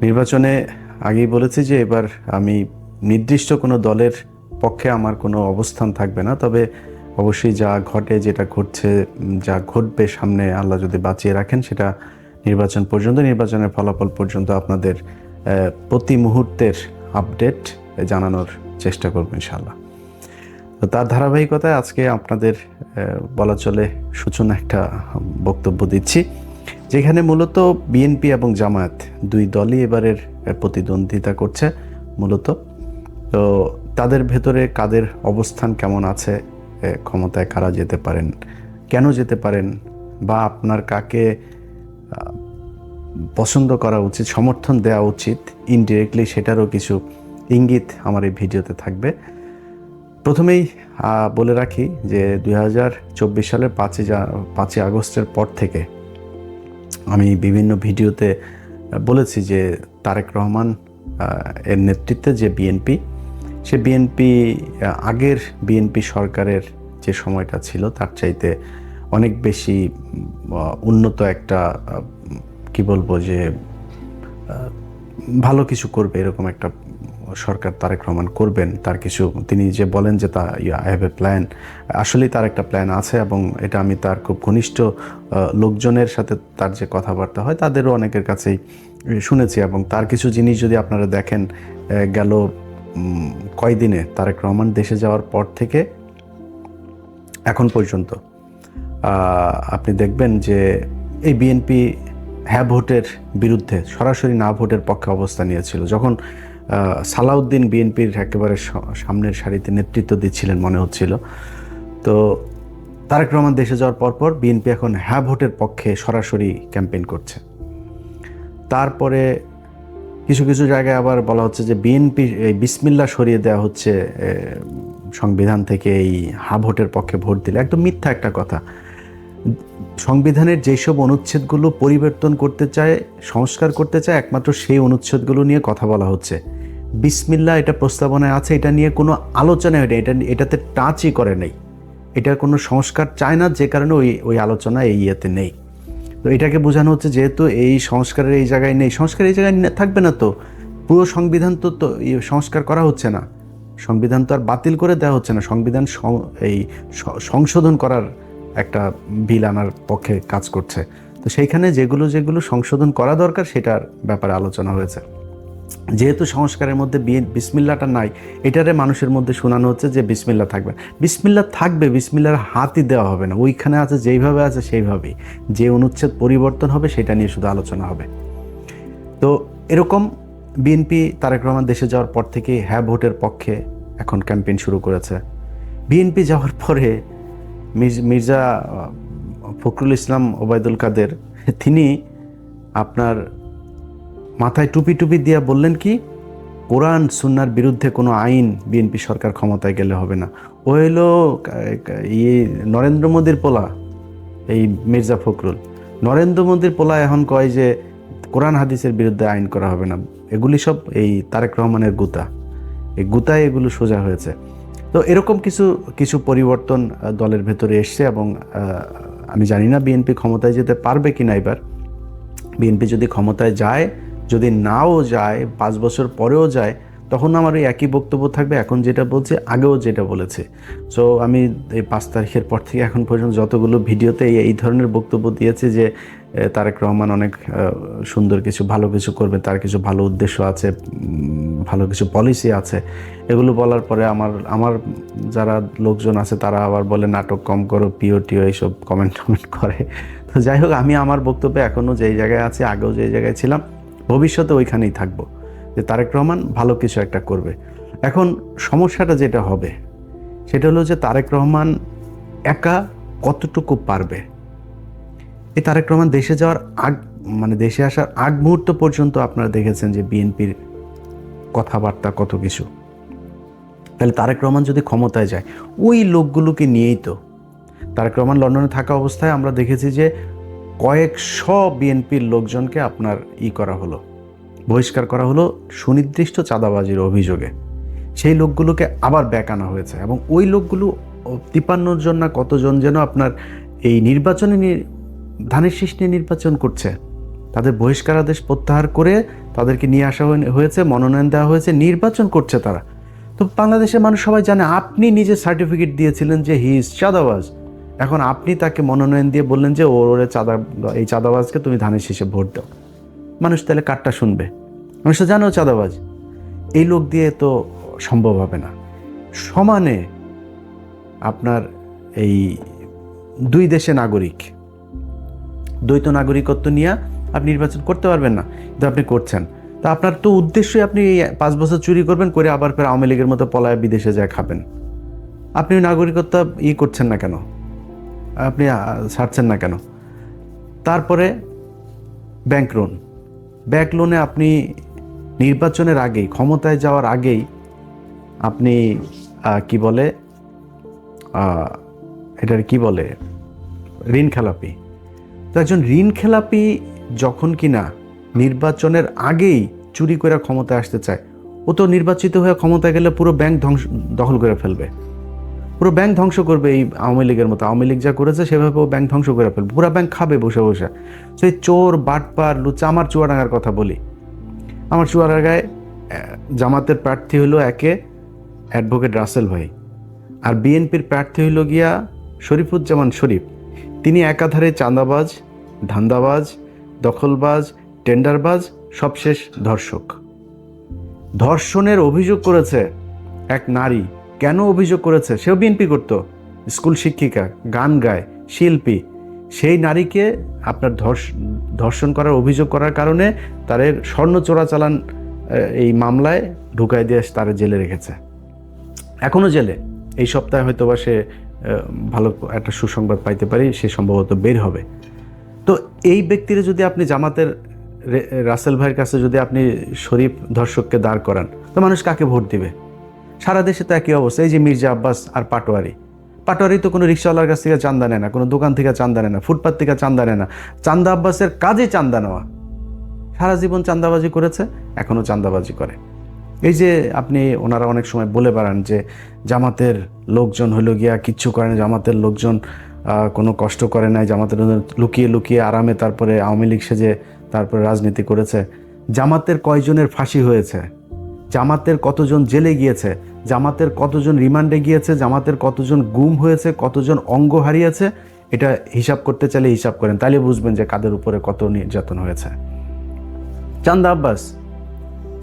নির্বাচনে আগেই বলেছি যে এবার আমি নির্দিষ্ট কোনো দলের পক্ষে আমার কোনো অবস্থান থাকবে না, তবে অবশ্যই যা ঘটে, যেটা ঘটছে, যা ঘটবে সামনে আল্লাহ যদি বাঁচিয়ে রাখেন, সেটা নির্বাচন পর্যন্ত, নির্বাচনের ফলাফল পর্যন্ত আপনাদের প্রতি মুহূর্তের আপডেট জানানোর চেষ্টা করব ইনশাআল্লাহ। তো তার ধারাবাহিকতায় আজকে আপনাদের বলা চলে সূচনা একটা বক্তব্য দিচ্ছি, যেখানে মূলত বিএনপি এবং জামায়াত দুই দলই এবারের প্রতিদ্বন্দ্বিতা করছে মূলত। তো তাদের ভেতরে কাদের অবস্থান কেমন আছে, ক্ষমতায় কারা যেতে পারেন, কেন যেতে পারেন, বা আপনার কাকে পছন্দ করা উচিত, সমর্থন দেওয়া উচিত ইনডিরেক্টলি, সেটারও কিছু ইঙ্গিত আমার এই ভিডিওতে থাকবে। প্রথমেই বলে রাখি যে 2024 সালের 5ই আগস্টের পর থেকে আমি বিভিন্ন ভিডিওতে বলেছি যে তারেক রহমান এর নেতৃত্বে যে বিএনপি, সে বিএনপি আগের বিএনপি সরকারের যে সময়টা ছিল তার চাইতে অনেক বেশি উন্নত একটা, কি বলবো, যে ভালো কিছু করবে এরকম একটা সরকার তারেক রহমান করবেন। তার কিছু, তিনি যে বলেন যে তা আই হ্যাভ এ প্ল্যান, আসলেই তার একটা প্ল্যান আছে, এবং এটা আমি তার খুব ঘনিষ্ঠ লোকজনের সাথে তার যে কথাবার্তা হয় তাদেরও অনেকের কাছেই শুনেছি। এবং তার কিছু জিনিস যদি আপনারা দেখেন, গেল কয়দিনে তারেক রহমান দেশে যাওয়ার পর থেকে এখন পর্যন্ত আপনি দেখবেন যে এই বিএনপি হ্যাঁ ভোটের বিরুদ্ধে, সরাসরি না ভোটের পক্ষে অবস্থান নিয়েছিল। যখন সালাউদ্দিন বিএনপির একেবারে সামনের সারিতে নেতৃত্ব দিচ্ছিলেন মনে হচ্ছিল, তো তারেক রহমান দেশে যাওয়ার পরপর বিএনপি এখন হ্যাঁ ভোটের পক্ষে সরাসরি ক্যাম্পেইন করছে। তারপরে কিছু কিছু জায়গায় আবার বলা হচ্ছে যে বিএনপি এই বিসমিল্লাহ সরিয়ে দেওয়া হচ্ছে সংবিধান থেকে, এই হ্যাঁ ভোটের পক্ষে ভোট দিলে। একদম মিথ্যা একটা কথা। সংবিধানের যেসব অনুচ্ছেদগুলো পরিবর্তন করতে চায়, সংস্কার করতে চায়, একমাত্র সেই অনুচ্ছেদগুলো নিয়ে কথা বলা হচ্ছে। বিসমিল্লাহ এটা প্রস্তাবনায় আছে, এটা নিয়ে কোনো আলোচনা হয় না, এটাতে টাচই করে নেই। এটার কোনো সংস্কার চায় না, যে কারণে ওই আলোচনা এই ইয়েতে নেই। তো এটাকে বোঝানো হচ্ছে যেহেতু এই সংস্কারের এই জায়গায় নেই, সংস্কার এই জায়গায় থাকবে না, তো পুরো সংবিধান তো সংস্কার করা হচ্ছে না, সংবিধান তো আর বাতিল করে দেওয়া হচ্ছে না, সংবিধান এই সংশোধন করার একটা বিল আনার পক্ষে কাজ করছে। তো সেইখানে যেগুলো যেগুলো সংশোধন করা দরকার সেটার ব্যাপারে আলোচনা হয়েছে। যেহেতু সংস্কারের মধ্যে বিসমিল্লাহটা নাই, এটারে মানুষের মধ্যে শোনানো হচ্ছে যে বিসমিল্লাহ থাকবে। বিসমিল্লাহ থাকবে, বিসমিল্লাহর হাতই দেওয়া হবে না, ওইখানে আছে যেইভাবে আছে সেইভাবেই। যে অনুচ্ছেদ পরিবর্তন হবে সেটা নিয়ে শুধু আলোচনা হবে। তো এরকম বিএনপি তারেক রহমান দেশে যাওয়ার পর থেকে হ্যাঁ ভোটের পক্ষে এখন ক্যাম্পেইন শুরু করেছে। বিএনপি যাওয়ার পরে মির্জা ফখরুল ইসলাম ওবায়দুল কাদের, তিনি আপনার মাথায় টুপি টুপি দিয়ে বললেন কি, কোরআন সুন্নাহর বিরুদ্ধে কোনো আইন বিএনপি সরকার ক্ষমতায় গেলে হবে না। ও হইল নরেন্দ্র মোদীর পোলা, এই মির্জা ফখরুল। নরেন্দ্র মোদীর পোলা এখন কয় যে কোরআন হাদিসের বিরুদ্ধে আইন করা হবে না। এগুলি সব এই তারেক রহমানের গুতা, এই গুতায় এগুলো সোজা হয়েছে। তো এরকম কিছু কিছু পরিবর্তন দলের ভেতরে এসছে, এবং আমি জানি না বিএনপি ক্ষমতায় যেতে পারবে কিনা এবার। বিএনপি যদি ক্ষমতায় যায়, যদি নাও যায়, 5 বছর পরেও যায়, তখন আমার এই একই বক্তব্য থাকবে, এখন যেটা বলছে আগেও যেটা বলেছে। সো আমি এই 5 তারিখের পর থেকে এখন পর্যন্ত যতগুলো ভিডিওতে এই ধরনের বক্তব্য দিয়েছে যে তারেক রহমান অনেক সুন্দর কিছু, ভালো কিছু করবে, তার কিছু ভালো উদ্দেশ্য আছে, ভালো কিছু পলিসি আছে, এগুলো বলার পরে আমার যারা লোকজন আছে তারা আবার বলে নাটক কম করো, পিও টিও এইসব কমেন্ট করে। তো যাই হোক, আমি আমার বক্তব্যে এখনও যেই জায়গায় আছি, আগেও যেই জায়গায় ছিলাম, ভবিষ্যতে ওইখানেই থাকবো, যে তারেক রহমান ভালো কিছু একটা করবে। এখন সমস্যাটা যেটা হবে সেটা হলো যে তারেক রহমান একা কতটুকু পারবে। এই তারেক রহমান দেশে যাওয়ার দেশে আসার আগ মুহূর্ত পর্যন্ত আপনারা দেখেছেন যে বিএনপির কথাবার্তা কত কিছু। তাহলে তারেক রহমান যদি ক্ষমতায় যায়, ওই লোকগুলোকে নিয়েই তো তারেক রহমান লন্ডনে থাকা অবস্থায় আমরা দেখেছি যে কয়েকশো বিএনপির লোকজনকে আপনার করা হলো, বহিষ্কার করা হলো সুনির্দিষ্ট চাঁদাবাজির অভিযোগে। সেই লোকগুলোকে আবার ব্যাক আনা হয়েছে, এবং ওই লোকগুলো 53 জন না কতজন যেন আপনার এই নির্বাচনে ধানের শীষ নিয়ে নির্বাচন করছে। তাদের বহিষ্কারাদেশ প্রত্যাহার করে তাদেরকে নিয়ে আসা হয়েছে, মনোনয়ন দেওয়া হয়েছে, নির্বাচন করছে তারা। তো বাংলাদেশের মানুষ সবাই জানে আপনি নিজে সার্টিফিকেট দিয়েছিলেন যে হি ইজ চাঁদাবাজ। এখন আপনি তাকে মনোনয়ন দিয়ে বললেন যে ওরে এই চাঁদাবাজকে তুমি ধানের শীষে ভোট দাও। মানুষ তাহলে কারটা শুনবে? মানুষ তো জানো চাঁদাবাজ। এই লোক দিয়ে তো সম্ভব হবে না। সমানে আপনার এই দুই দেশে নাগরিক, দ্বৈত নাগরিকত্ব নিয়ে আপনি নির্বাচন করতে পারবেন না, কিন্তু আপনি করছেন। তা আপনার তো উদ্দেশ্যই আপনি 5 বছর চুরি করবেন, করে আবার ফের আওয়ামী লীগের মতো পলায় বিদেশে যায় খাবেন। আপনি নাগরিকত্ব করছেন না কেন? আপনি ছাড়ছেন না কেন? তারপরে ব্যাংক লোনে আপনি নির্বাচনের আগেই, ক্ষমতায় যাওয়ার আগেই আপনি কি বলে এটার কি বলে ঋণ খেলাপি। তো একজন ঋণ খেলাপি যখন কিনা নির্বাচনের আগেই চুরি করে ক্ষমতায় আসতে চায়, ও তো নির্বাচিত হয়ে ক্ষমতায় গেলে পুরো ব্যাংক দখল করে ফেলবে, পুরো ব্যাংক ধ্বংস করবে। এই আওয়ামী লীগের মতো, আওয়ামী লীগ যা করেছে সেভাবে ও ব্যাংক ধ্বংস করে ফেলবে, পুরো ব্যাংক খাবে বসে বসে। সেই চোর বাটপার লুচা। আমার চুয়াডাঙ্গার কথা বলি, আমার চুয়াডাঙ্গায় জামাতের প্রার্থী হলো একে অ্যাডভোকেট রাসেল ভাই, আর বিএনপির প্রার্থী হইল গিয়া শরীফুজ্জামান শরীফ। তিনি একাধারে চাঁদাবাজ, ধান্দাবাজ, দখলবাজ, টেন্ডারবাজ, সবশেষ ধর্ষক। ধর্ষণের অভিযোগ করেছে এক নারী। কেন অভিযোগ করেছে? সেও বিএনপি করতো, স্কুল শিক্ষিকা, গান গায়, শিল্পী। সেই নারীকে আপনার ধর্ষণ করার অভিযোগ করার কারণে তাদের স্বর্ণ চোরাচালান এই মামলায় ঢুকাই দিয়ে তারা জেলে রেখেছে, এখনও জেলে। এই সপ্তাহে হয়তো বা সে ভালো একটা সুসংবাদ পাইতে পারি, সে সম্ভবত বের হবে। তো এই ব্যক্তিরা যদি আপনি জামাতের রাসেল ভাইয়ের কাছে যদি আপনি শরীফ ধর্ষককে দাঁড় করান, তো মানুষ কাকে ভোট দিবে? সারা দেশে তো একই অবস্থা। এই যে মির্জা আব্বাস আর পাটোয়ারি তো কোনো রিক্সাওয়ালার কাছ থেকে চান্দা নেয় না, কোনো দোকান থেকে চান্দা নেয় না, ফুটপাত থেকে চান্দা নেয় না। চান্দা আব্বাসের কাজে চান্দা নেওয়া। সারা জীবন চান্দাবাজি করেছে, এখনও চান্দাবাজি করে। এই যে আপনি ওনারা অনেক সময় বলে বেড়ান যে জামাতের লোকজন হলো গিয়া কিচ্ছু করে না, জামাতের লোকজন কোনো কষ্ট করে নাই, জামাতের লুকিয়ে লুকিয়ে আরামে তারপরে আওয়ামী লীগ সেজে তারপরে রাজনীতি করেছে। জামাতের কয়জনের ফাঁসি হয়েছে, জামাতের কতজন জেলে গিয়েছে, জামাতের কতজন রিমান্ডে গিয়েছে, জামাতের কতজন গুম হয়েছে, কতজন অঙ্গ হারিয়েছে, এটা হিসাব করতে চাইলে হিসাব করেন, তাহলে বুঝবেন যে কাদের উপরে কত নির্যাতন হয়েছে।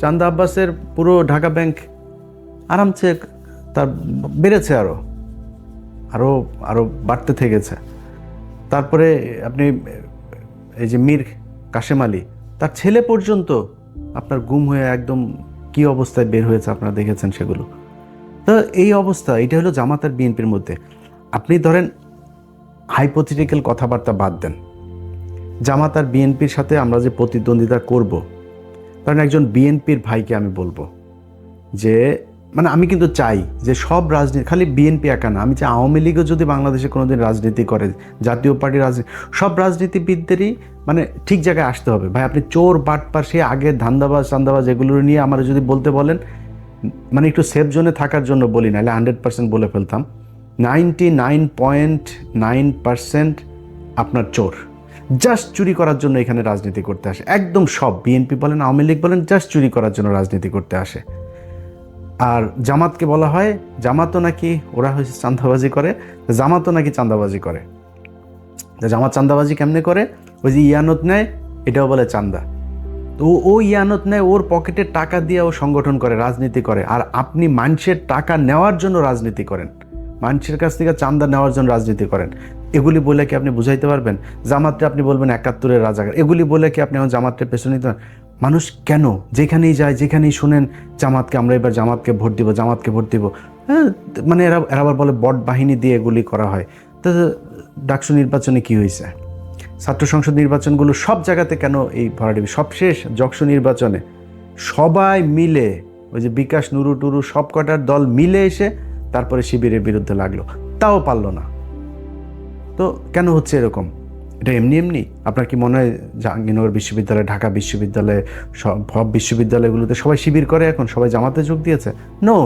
চান্দা আব্বাসের পুরো ঢাকা ব্যাংক আরামসে তার বেড়েছে, আরও বাড়তে থেকেছে। তারপরে আপনি এই যে মীর কাশেম আলী, তার ছেলে পর্যন্ত আপনার গুম হয়ে একদম কি অবস্থায় বের হয়েছে আপনারা দেখেছেন সেগুলো। তো এই অবস্থা, এটা হলো জামাত আর বিএনপির মধ্যে। আপনি ধরেন হাইপোথেটিক্যাল কথাবার্তা বাদ দেন, জামাত আর বিএনপির সাথে আমরা যে প্রতিদ্বন্দ্বিতা করব, কারণ একজন বিএনপির ভাইকে আমি বলবো যে মানে আমি কিন্তু চাই যে সব রাজনীতি, খালি বিএনপি একা না, আমি চাই আওয়ামী লীগও যদি বাংলাদেশে কোনোদিন রাজনীতি করে, জাতীয় পার্টির রাজনীতি, সব রাজনীতিবিদদেরই মানে ঠিক জায়গায় আসতে হবে। ভাই আপনি চোর বাটপার সে আগে ধান্দাবাজ চান্দাবাজ এগুলো নিয়ে আমার যদি বলতে বলেন, মানে একটু সেফ জোনে থাকার জন্য বলি, নাহলে 100% বলে ফেলতাম। 99.9% আপনার চোর, জাস্ট চুরি করার জন্য এখানে রাজনীতি করতে আসে। একদম সব, বিএনপি বলেন আওয়ামী লীগ বলেন, জাস্ট চুরি করার জন্য রাজনীতি করতে আসে। আর জামাতকে বলা হয় জামাতও নাকি ওরা হয়েছে চাঁদাবাজি করে, জামাতও নাকি চাঁদাবাজি করে। জামাত চাঁদাবাজি কেমনে করে? ওই যে ইয়ানত নেয়, এটাও বলে চাঁদা। তো ও ইয়ানত নেয়, ওর পকেটে টাকা দিয়ে ও সংগঠন করে, রাজনীতি করে। আর আপনি মানুষের টাকা নেওয়ার জন্য রাজনীতি করেন, মানুষের কাছ থেকে চাঁদা নেওয়ার জন্য রাজনীতি করেন। এগুলি বলে কি আপনি বুঝাইতে পারবেন? জামাতকে আপনি বলবেন 71-এর রাজাকার, এগুলি বলে কি আপনি আমার জামাতের পেছনে নিতে? মানুষ কেন যেখানেই যায়, যেখানেই শুনেন জামাতকে, আমরা এবার জামাতকে ভোট দিব, জামাতকে ভোট দিব, হ্যাঁ, মানে এরা আবার বলে বট বাহিনী দিয়ে এগুলি করা হয়। তো ডাকসু নির্বাচনে কি হয়েছে? ছাত্র সংসদ নির্বাচনগুলো সব জায়গাতে কেন এই ভরাডুবি? সবশেষ যক্সু নির্বাচনে সবাই মিলে, ওই যে বিকাশ নুরু টুরু সব কটার দল মিলে এসে তারপরে শিবিরের বিরুদ্ধে লাগলো, তাও পারলো না। তো কেন হচ্ছে এরকম? এটা এমনি আপনার কি মনে হয় জাহাঙ্গীরনগর বিশ্ববিদ্যালয়, ঢাকা বিশ্ববিদ্যালয়, সব বিশ্ববিদ্যালয়গুলোতে সবাই শিবির করে, এখন সবাই জামাতে যোগ দিয়েছে? নো,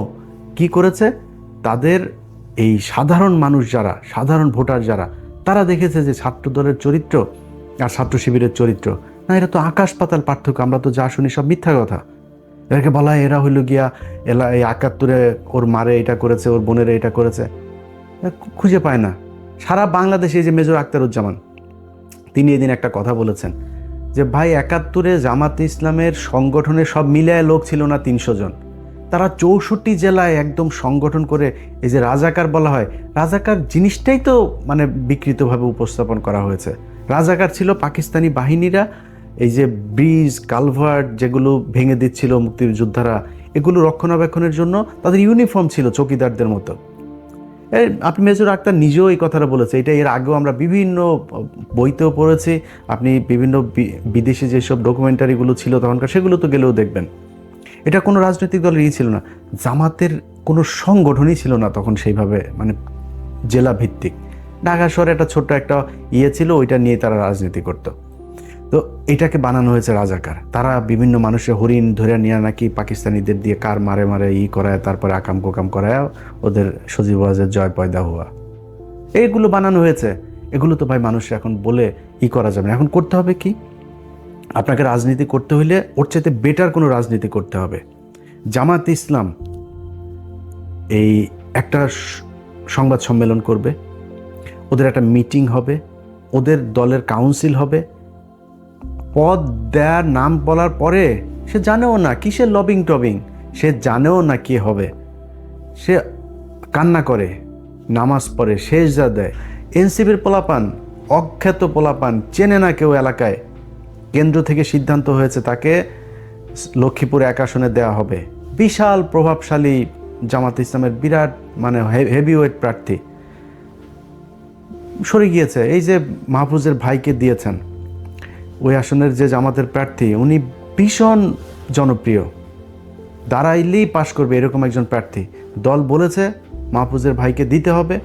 কি করেছে? তাদের এই সাধারণ মানুষ যারা, সাধারণ ভোটার যারা, তারা দেখেছে যে ছাত্র দলের চরিত্র আর ছাত্র শিবিরের চরিত্র, না, এটা তো আকাশ পাতাল পার্থক্য, আমরা তো যা শুনি সব মিথ্যা কথা। এটাকে বলা হয় এরা হইল গিয়া এই ৭১ ওর মারে এটা করেছে, ওর বোনেরা এটা করেছে, খুঁজে পায় না। সারা বাংলাদেশে যে মেজর আখতারুজ্জামান, তিনি এদিন একটা কথা বলেছেন যে ভাই ৭১ জামাতে ইসলামের সংগঠনের সব মিলায় লোক ছিল না ৩০০ জন, তারা ৬৪ জেলায় একদম সংগঠন করে, এই যে রাজাকার বলা হয়, রাজাকার জিনিসটাই তো মানে বিকৃতভাবে উপস্থাপন করা হয়েছে। রাজাকার ছিল পাকিস্তানি বাহিনীরা, এই যে ব্রিজ কালভার্ট যেগুলো ভেঙে দিচ্ছিল মুক্তিযোদ্ধারা, এগুলো রক্ষণাবেক্ষণের জন্য তাদের ইউনিফর্ম ছিল চৌকিদারদের মতো। আপনি মেজর আক্তার নিজেও এই কথাটা বলেছে, এটা এর আগেও আমরা বিভিন্ন বইতেও পড়েছি, আপনি বিভিন্ন বিদেশি যেসব ডকুমেন্টারিগুলো ছিল তখনকার, সেগুলো তো গেলেও দেখবেন। এটা কোনো রাজনৈতিক দলের ছিল না, জামাতের কোনো সংগঠনই ছিল না তখন সেইভাবে, মানে জেলা ভিত্তিক। ঢাকা শহরে একটা ছোট্ট একটা ছিল, ওইটা নিয়ে তারা রাজনীতি করত। তো এটাকে বানানো হয়েছে রাজাকার। তারা বিভিন্ন মানুষের হরিণ ধরে নিয়ে নাকি পাকিস্তানিদের দিয়ে কার মারে মারে করায়, তারপরে আকাম কোকাম করায় ওদের সজীবাজের জয় পয়দা হওয়া, এইগুলো বানানো হয়েছে। এগুলো তো ভাই মানুষ এখন বলে করা যাবে না। এখন করতে হবে কি, আপনাকে রাজনীতি করতে হইলে ওর চাইতে বেটার কোনো রাজনীতি করতে হবে। জামাত ইসলাম এই একটা সংবাদ সম্মেলন করবে, ওদের একটা মিটিং হবে, ওদের দলের কাউন্সিল হবে, পদ দেয়ার নাম বলার পরে সে জানেও না কিসের লবিং টবিং, সে জানেও না কি হবে, সে কান্না করে, নামাজ পড়ে, সেজদা দেয়। এনসিপির পোলাপান, অখ্যাত পোলাপান, চেনে না কেউ এলাকায়, কেন্দ্র থেকে সিদ্ধান্ত হয়েছে তাকে লক্ষ্মীপুর ১ আসনে দেওয়া হবে। বিশাল প্রভাবশালী জামাত ইসলামের বিরাট মানে হেভিওয়েট প্রার্থী সরে গিয়েছে। এই যে মাহফুজের ভাইকে দিয়েছেন, ওই আসনের যে জামাতের প্রার্থী, উনি ভীষণ জনপ্রিয়, দাঁড়াইলেই পাশ করবে এরকম একজন প্রার্থী। দল বলেছে মাহফুজের ভাইকে দিতে হবে,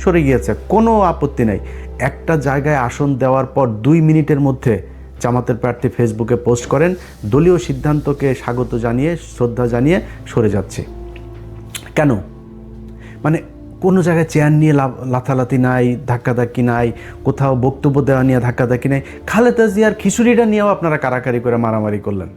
সরে গিয়েছে, কোনো আপত্তি নাই। একটা জায়গায় আসন দেওয়ার পর ২ মিনিটের মধ্যে জামাতের প্রার্থী ফেসবুকে পোস্ট করেন, দলীয় সিদ্ধান্তকে স্বাগত জানিয়ে, শ্রদ্ধা জানিয়ে সরে যাচ্ছে। কেন? মানে কোনো জায়গায় চেয়ার নিয়ে লাথালাথি নাই, ধাক্কাধাক্কি নাই, কোথাও বক্তব্য দেওয়া নিয়ে ধাক্কাধাক্কি নাই। খালেদা জিয়ার খিচুড়িটা নিয়েও আপনারা কারাকারি করে মারামারি করলেন।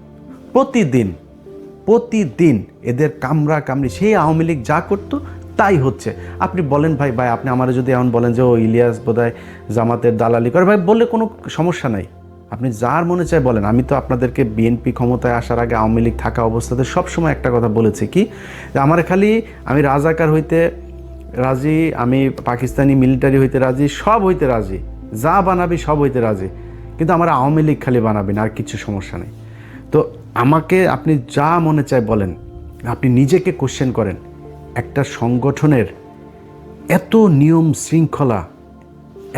প্রতিদিন এদের কামড়া কামড়ি, সেই আওয়ামী লীগ যা করতো তাই হচ্ছে। আপনি বলেন ভাই আপনি আমার যদি এমন বলেন যে ও ইলিয়াস বোধহয় জামাতের দালালি করে, ভাই বললে কোনো সমস্যা নাই, আপনি যার মনে চায় বলেন। আমি তো আপনাদেরকে বিএনপি ক্ষমতায় আসার আগে আওয়ামী লীগ থাকা অবস্থাতে সবসময় একটা কথা বলেছি কি, যে আমার খালি আমি রাজাকার হইতে রাজি, আমি পাকিস্তানি মিলিটারি হইতে রাজি, সব হইতে রাজি, যা বানাবি সব হইতে রাজি, কিন্তু আমার আওয়ামী লীগ খালি বানাবেন, আর কিছু সমস্যা নেই। তো আমাকে আপনি যা মনে চায় বলেন, আপনি নিজেকে কোশ্চেন করেন। একটা সংগঠনের এত নিয়ম শৃঙ্খলা,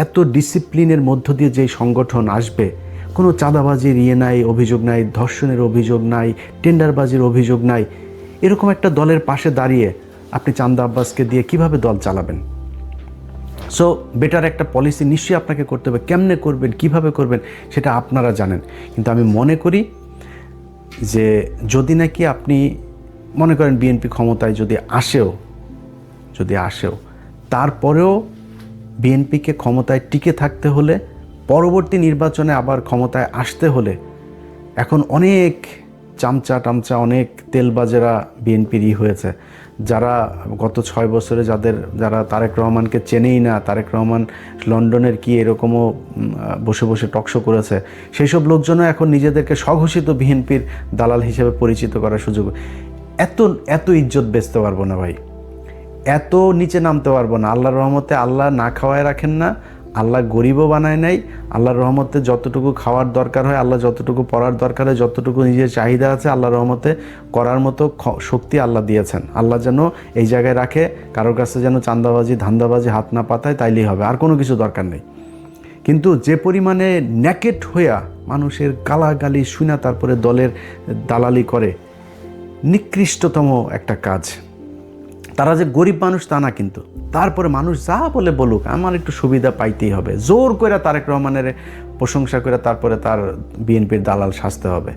এত ডিসিপ্লিনের মধ্য দিয়ে যেই সংগঠন আসবে, কোনো চাঁদাবাজির নাই, অভিযোগ নাই, ধর্ষণের অভিযোগ নাই, টেন্ডারবাজির অভিযোগ নাই, এরকম একটা দলের পাশে দাঁড়িয়ে আপনি চান্দা আব্বাসকে দিয়ে কিভাবে দল চালাবেন? সো বেটার একটা পলিসি নিশ্চয়ই আপনাকে করতে হবে। কেমনে করবেন, কিভাবে করবেন, সেটা আপনারা জানেন। কিন্তু আমি মনে করি যে যদি নাকি আপনি মনে করেন বিএনপি ক্ষমতায় যদি আসেও তারপরেও বিএনপিকে ক্ষমতায় টিকে থাকতে হলে, পরবর্তী নির্বাচনে আবার ক্ষমতায় আসতে হলে, এখন অনেক চামচা অনেক তেলবাজেরা বিএনপির হয়েছে, যারা গত ৬ বছরে যারা তারেক রহমানকে চেনেই না, তারেক রহমান লন্ডনের কি এরকমও বসে বসে টকশো করেছে, সেই সব লোকজনও এখন নিজেদেরকে স্বঘোষিত বিএনপির দালাল হিসেবে পরিচিত করার সুযোগ। এত ইজ্জত বেচতে পারবো না ভাই, এত নিচে নামতে পারবো না। আল্লাহর রহমতে আল্লাহ না খাওয়ায় রাখেন না, আল্লাহ গরিবও বানায় নাই। আল্লাহর রহমতে যতটুকু খাওয়ার দরকার হয়, আল্লাহ যতটুকু পড়ার দরকার হয়, যতটুকু নিজের চাহিদা আছে, আল্লাহর রহমতে করার মতো শক্তি আল্লাহ দিয়েছেন। আল্লাহ যেন এই জায়গায় রাখে, কারোর কাছে যেন চান্দাবাজি ধান্দাবাজি হাত না পাতায়, তাইলেই হবে, আর কোনো কিছু দরকার নেই। কিন্তু যে পরিমাণে ন্যাকেট হইয়া মানুষের গালাগালি শুনা তারপরে দলের দালালি করে, নিকৃষ্টতম একটা কাজ। তারা যে গরিব মানুষ তা না, কিন্তু তারপরে মানুষ যা বলে বলুক, আমার একটু সুবিধা পাইতেই হবে, জোর করে তারেক রহমানের প্রশংসা করে তারপরে তার বিএনপির দালাল সাজতে হবে।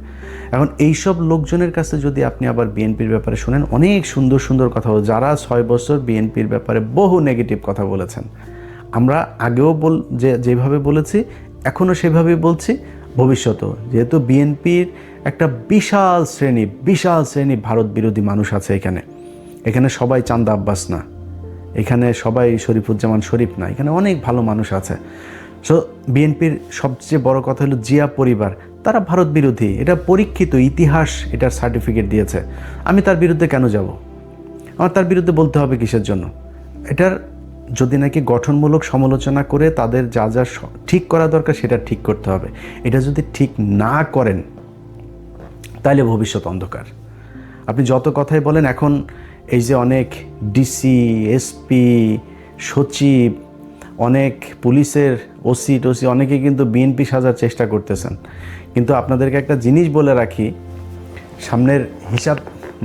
এখন এইসব লোকজনের কাছে যদি আপনি আবার বিএনপির ব্যাপারে শুনেন, অনেক সুন্দর সুন্দর কথা, যারা ৬ বছর বিএনপির ব্যাপারে বহু নেগেটিভ কথা বলেছেন, আমরা আগেও যেভাবে বলেছি এখনও সেভাবেই বলছি, ভবিষ্যতেও, যেহেতু বিএনপির একটা বিশাল শ্রেণী ভারত বিরোধী মানুষ আছে এখানে সবাই চান্দা আব্বাস না, এখানে সবাই শরীফুজ্জামান শরীফ না, এখানে অনেক ভালো মানুষ আছে। সো বিএনপির সবচেয়ে বড় কথা হলো জিয়া পরিবার, তারা ভারত বিরোধী, এটা পরীক্ষিত, ইতিহাস এটার সার্টিফিকেট দিয়েছে। আমি তার বিরুদ্ধে কেন যাব? আমার তার বিরুদ্ধে বলতে হবে কিসের জন্য? এটার যদি নাকি গঠনমূলক সমালোচনা করে তাদের যা যা ঠিক করা দরকার সেটা ঠিক করতে হবে। এটা যদি ঠিক না করেন তাহলে ভবিষ্যৎ অন্ধকার। আপনি যত কথাই বলেন, এখন এই যে অনেক ডিসি, এসপি, সচিব, অনেক পুলিশের ওসি টসি অনেকে কিন্তু বিএনপি সাজার চেষ্টা করতেছেন। কিন্তু আপনাদেরকে একটা জিনিস বলে রাখি, সামনের হিসাব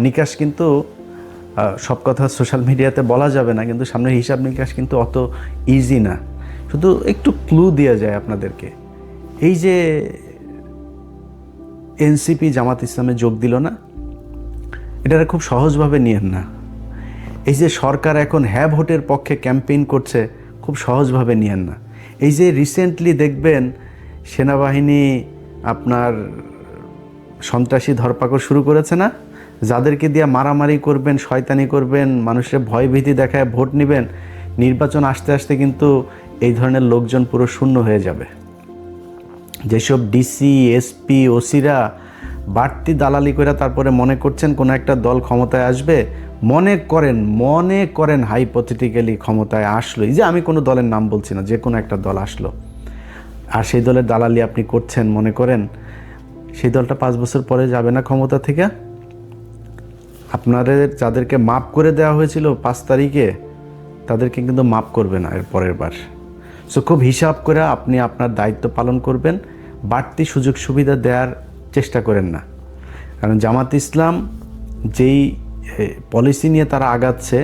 নিকাশ কিন্তু সব কথা সোশ্যাল মিডিয়াতে বলা যাবে না, কিন্তু সামনের হিসাব নিকাশ কিন্তু অত ইজি না। শুধু একটু ক্লু দেওয়া যায় আপনাদেরকে। এই যে এনসিপি জামাত ইসলামে যোগ দিল না, এটা খুব সহজভাবে নিয়েন না। এই যে সরকার এখন হ্যাঁ ভোটের পক্ষে ক্যাম্পেইন করছে, খুব সহজভাবে নিয়েন না। এই যে রিসেন্টলি দেখবেন সেনাবাহিনী আপনার সন্ত্রাসী ধরপাকড় শুরু করেছে না, যাদেরকে দিয়ে মারামারি করবেন, শয়তানি করবেন, মানুষের ভয়ভীতি দেখায় ভোট নেবেন, নির্বাচন আসতে আসতে কিন্তু এই ধরনের লোকজন পুরো শূন্য হয়ে যাবে। যেসব ডিসি, এসপি, ওসিরা বাড়তি দালালি করে তারপরে মনে করছেন কোনো একটা দল ক্ষমতায় আসবে, মনে করেন হাইপোথেটিক্যালি ক্ষমতায় আসলো, এই যে আমি কোনো দলের নাম বলছি না, যে কোনো একটা দল আসলো আর সেই দলের দালালি আপনি করছেন, মনে করেন সেই দলটা 5 বছর পরে যাবে না ক্ষমতা থেকে? আপনাদের যাদেরকে মাপ করে দেওয়া হয়েছিল 5 তারিখে, তাদেরকে কিন্তু মাপ করবে না এর পরের বার। সো খুব হিসাব করে আপনি আপনার দায়িত্ব পালন করবেন, বাড়তি সুযোগ সুবিধা দেওয়ার চেষ্টা করেন না। কারণ জামাত ইসলাম যেই পলিসি নিয়ে তারা আগাচ্ছে,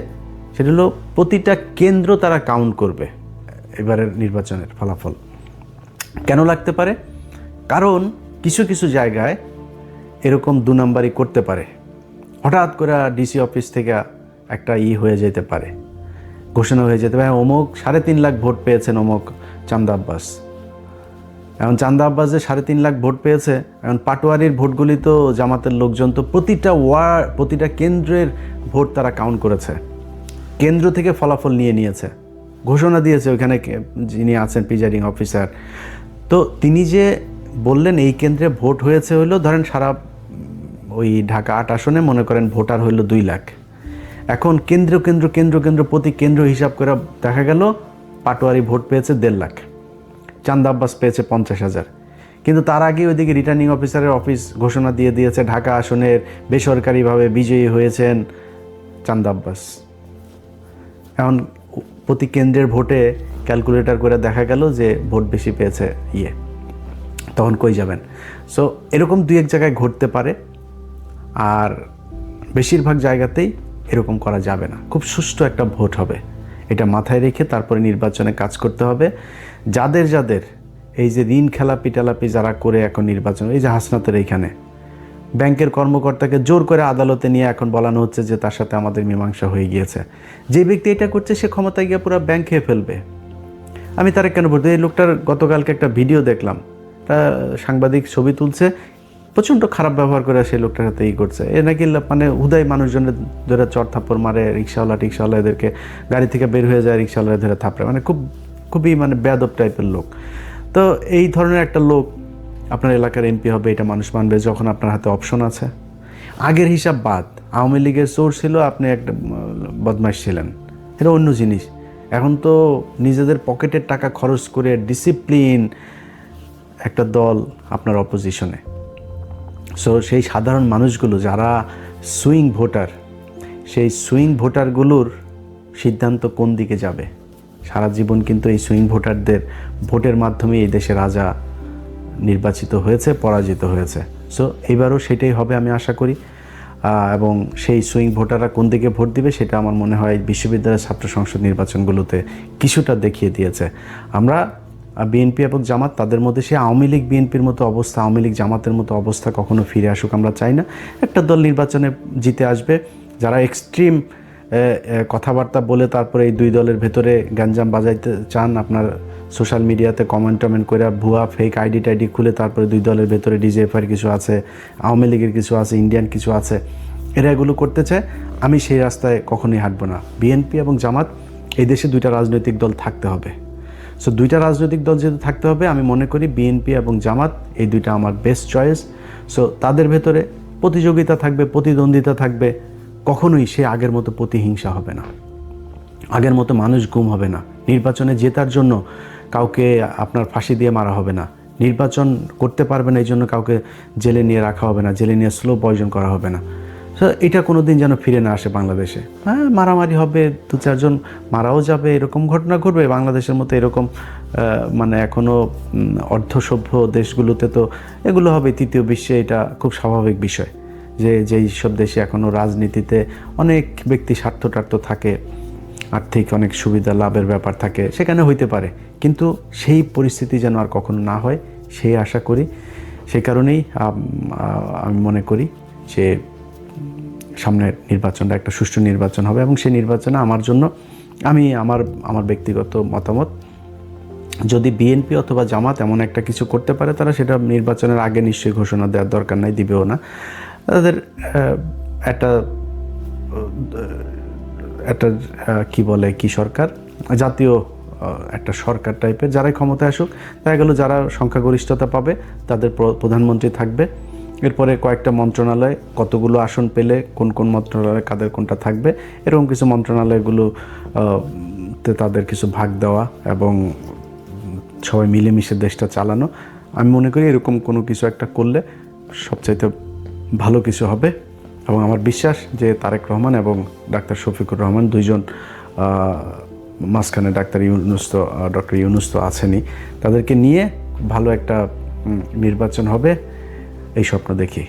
সেটা হলো প্রতিটা কেন্দ্র তারা কাউন্ট করবে এবারের নির্বাচনের ফলাফল। কেন লাগতে পারে? কারণ কিছু কিছু জায়গায় এরকম 2 নাম্বারই করতে পারে। হঠাৎ করে ডিসি অফিস থেকে একটা হয়ে যেতে পারে, ঘোষণা হয়ে যেতে পারে, অমুক 3.5 লাখ ভোট পেয়েছেন অমুক চান্দা আব্বাস। এখন চান্দা আব্বাস যে 3.5 লাখ ভোট পেয়েছে, এখন পাটোয়ারির ভোটগুলি তো জামাতের লোকজন তো প্রতিটা কেন্দ্রের ভোট তারা কাউন্ট করেছে, কেন্দ্র থেকে ফলাফল নিয়েছে, ঘোষণা দিয়েছে ওইখানে যিনি আছেন প্রিজাইডিং অফিসার। তো তিনি যে বললেন এই কেন্দ্রে ভোট হয়েছে হইলো, ধরেন সারা ওই ঢাকা 8 আসনে মনে করেন ভোটার হইলো 2 লাখ। এখন কেন্দ্র প্রতি কেন্দ্র হিসাব করে দেখা গেল পাটোয়ারি ভোট পেয়েছে 1.5 লাখ, চান্দা আব্বাস পেয়েছে 50,000। কিন্তু তার আগে ওইদিকে রিটার্নিং অফিসারের অফিস ঘোষণা দিয়ে দিয়েছে ঢাকা আসনের বেসরকারিভাবে বিজয়ী হয়েছেন চান্দা আব্বাস। এখন প্রতি কেন্দ্রের ভোটে ক্যালকুলেটর করে দেখা গেল যে ভোট বেশি পেয়েছে তখন কই যাবেন? সো এরকম 2-1 জায়গায় ঘটতে পারে, আর বেশিরভাগ জায়গাতেই এরকম করা যাবে না। খুব সুষ্ঠু একটা ভোট হবে, এটা মাথায় রেখে তারপরে নির্বাচনে কাজ করতে হবে। যাদের এই যে ঋণ খেলাপি টেলাপি যারা করে এখন নির্বাচন, এই যে হাসনাতের এইখানে ব্যাংকের কর্মকর্তাকে জোর করে আদালতে নিয়ে এখন বলানো হচ্ছে যে তার সাথে আমাদের মীমাংসা হয়ে গিয়েছে। যে ব্যক্তি এটা করছে সে ক্ষমতায় গিয়ে পুরো ব্যাংক খেয়ে ফেলবে। আমি তারা কেন বলতে, এই লোকটার গতকালকে একটা ভিডিও দেখলাম, তা সাংবাদিক ছবি তুলছে, প্রচণ্ড খারাপ ব্যবহার করে সেই লোকটার সাথে করছে। এ নাকি মানে হুদাই মানুষজনের ধরে চর থাপ্পড় মারে, রিক্সাওয়ালা এদেরকে গাড়ি থেকে বের হয়ে যায়, রিক্সাওয়ালা ধরে থাপড়ে, মানে খুবই মানে বেয়াদব টাইপের লোক। তো এই ধরনের একটা লোক আপনার এলাকার এমপি হবে, এটা মানুষ মানবে যখন আপনার হাতে অপশন আছে। আগের হিসাব বাদ, আওয়ামী লীগের চোর ছিল, আপনি একটা বদমাইশ ছিলেন, এটা অন্য জিনিস। এখন তো নিজেদের পকেটের টাকা খরচ করে ডিসিপ্লিন একটা দল আপনার অপোজিশনে। সো সেই সাধারণ মানুষগুলো যারা সুইং ভোটার, সেই সুইং ভোটারগুলোর সিদ্ধান্ত কোন দিকে যাবে সারা জীবন কিন্তু এই সুইং ভোটারদের ভোটের মাধ্যমে এই দেশে রাজা নির্বাচিত হয়েছে, পরাজিত হয়েছে। সো এবারও সেটাই হবে আমি আশা করি। এবং সেই সুইং ভোটাররা কোন দিকে ভোট দিবে সেটা আমার মনে হয় বিশ্ববিদ্যালয়ের ছাত্র সংসদ নির্বাচনগুলোতে কিছুটা দেখিয়ে দিয়েছে। আমরা বিএনপি এবং জামাত, তাদের মধ্যে সে আওয়ামী লীগ বিএনপির মতো অবস্থা, আওয়ামী লীগ জামাতের মতো অবস্থা কখনো ফিরে আসুক আমরা চাই না। একটা দল নির্বাচনে জিতে আসবে, যারা এক্সট্রিম কথাবার্তা বলে তারপরে এই 2 দলের ভেতরে গ্যাঞ্জাম বাজাইতে চান, আপনার সোশ্যাল মিডিয়াতে কমেন্ট করে ভুয়া ফেক আইডি টাইডি খুলে তারপরে দুই দলের ভেতরে ডিজিএফআইয়ের কিছু আছে, আওয়ামী লীগের কিছু আছে, ইন্ডিয়ান কিছু আছে, এরা এগুলো করতে চায়। আমি সেই রাস্তায় কখনোই হাঁটবো না। বিএনপি এবং জামাত, এই দেশে দুইটা রাজনৈতিক দল থাকতে হবে। সো দুইটা রাজনৈতিক দল যেহেতু থাকতে হবে, আমি মনে করি বিএনপি এবং জামাত এই দুইটা আমার বেস্ট চয়েস। সো তাদের ভেতরে প্রতিযোগিতা থাকবে, প্রতিদ্বন্দ্বিতা থাকবে, কখনোই সে আগের মতো প্রতিহিংসা হবে না, আগের মতো মানুষ গুম হবে না, নির্বাচনে জেতার জন্য কাউকে আপনার ফাঁসি দিয়ে মারা হবে না, নির্বাচন করতে পারবে না এই জন্য কাউকে জেলে নিয়ে রাখা হবে না, জেলে নিয়ে স্লো পয়জন করা হবে না। তো এটা কোনো দিন যেন ফিরে না আসে বাংলাদেশে। হ্যাঁ, মারামারি হবে, 2-4 জন মারাও যাবে, এরকম ঘটনা ঘটবে। বাংলাদেশের মতো এরকম মানে এখনও অর্ধসভ্য দেশগুলোতে তো এগুলো হবে, তৃতীয় বিশ্বে এটা খুব স্বাভাবিক বিষয় যে যেই সব দেশে এখনও রাজনীতিতে অনেক ব্যক্তি স্বার্থ থাকে, আর্থিক অনেক সুবিধা লাভের ব্যাপার থাকে, সেখানে হইতে পারে, কিন্তু সেই পরিস্থিতি যেন আর কখনো না হয় সেই আশা করি। সেই কারণেই আমি মনে করি যে সামনের নির্বাচনটা একটা সুষ্ঠু নির্বাচন হবে, এবং সেই নির্বাচনে আমার জন্য আমার ব্যক্তিগত মতামত, যদি বিএনপি অথবা জামাত এমন একটা কিছু করতে পারে, তারা সেটা নির্বাচনের আগে নিশ্চয়ই ঘোষণা দেওয়ার দরকার নাই, দিবেও না। তাদের একটা কি সরকার, জাতীয় একটা সরকার টাইপের, যারাই ক্ষমতায় আসুক, দেখা গেল যারা সংখ্যাগরিষ্ঠতা পাবে তাদের প্রধানমন্ত্রী থাকবে। এরপরে কয়েকটা মন্ত্রণালয়, কতগুলো আসন পেলে কোন মন্ত্রণালয়ে কাদের কোনটা থাকবে, এরকম কিছু মন্ত্রণালয়গুলো তে তাদের কিছু ভাগ দেওয়া এবং সবাই মিলেমিশে দেশটা চালানো। আমি মনে করি এরকম কোনো কিছু একটা করলে সবচাইতে ভালো কিছু হবে, এবং আমার বিশ্বাস যে তারেক রহমান এবং ডাক্তার শফিকুর রহমান দুইজন, মাঝখানে ডক্টর ইউনূস তো আছেনই, তাদেরকে নিয়ে ভালো একটা নির্বাচন হবে এই স্বপ্ন দেখি।